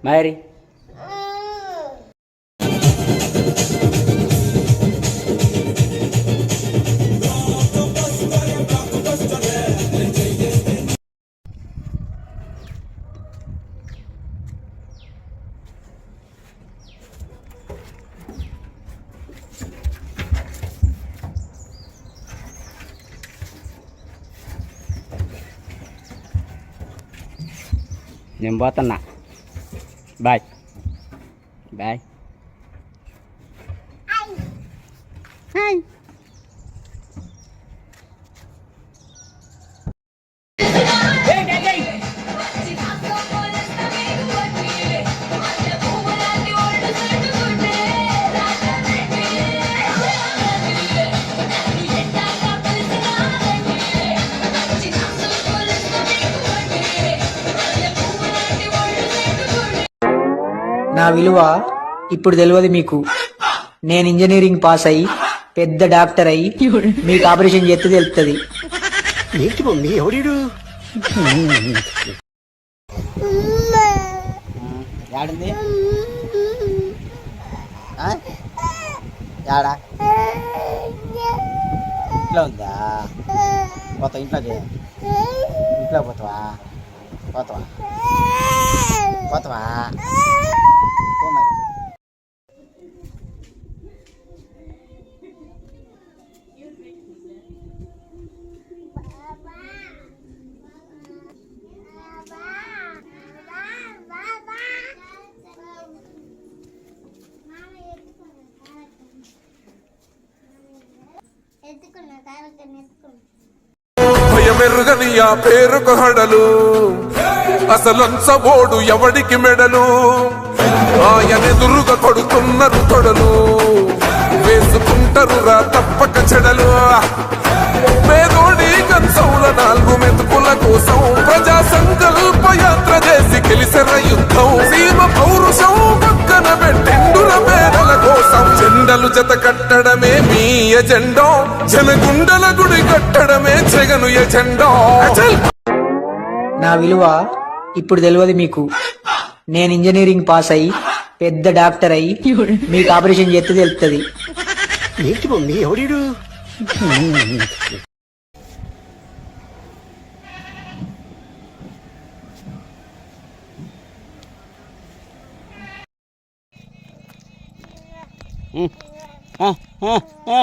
మరి నేను పోతున్నా. Bye bye. హాయ్. నా విలువ ఇప్పుడు తెలియదు మీకు. నేను ఇంజనీరింగ్ పాస్ అయ్యి పెద్ద డాక్టర్ అయ్యి మీకు ఆపరేషన్ చేస్తే తెలుస్తుంది. ఏంటి మమ్మీ ఎవడు యాడుంది? యాడా ఇంట్లో ఉందా? పోతా ఇంట్లోకి. ఇంట్లో పోతావా? పోతావా? పోతావా? పో మరి. భయమెరుగని ఆ పేరుకు హడలు, అసలంచబోడు ఎవడికి మెడలు. ఆయనెదురుగా కొడుతున్నారు తొడలు, వేసుకుంటారు రా తప్పక చెడలు. పేదోడి కంచౌల 4 మెతుకుల కోసం ప్రజా సంకల్ప యాత్ర చేసి గెలిసిన యుద్ధం. సీమ పౌరుషం పక్కన పెట్టిండుర పేదల కోసం. జెండలు జత కట్టడమే మీ ఎజెండో, జనగుండల గుడి కట్టడమే జగను ఎజెండో. నా విలువ ఇప్పుడు తెలియదు మీకు. నేను ఇంజనీరింగ్ పాస్ అయ్యి పెద్ద డాక్టర్ అయ్యి మీకు ఆపరేషన్ చేస్తే తెలుస్తుంది. ఏంటి మమ్మీ ఎవడు ఆ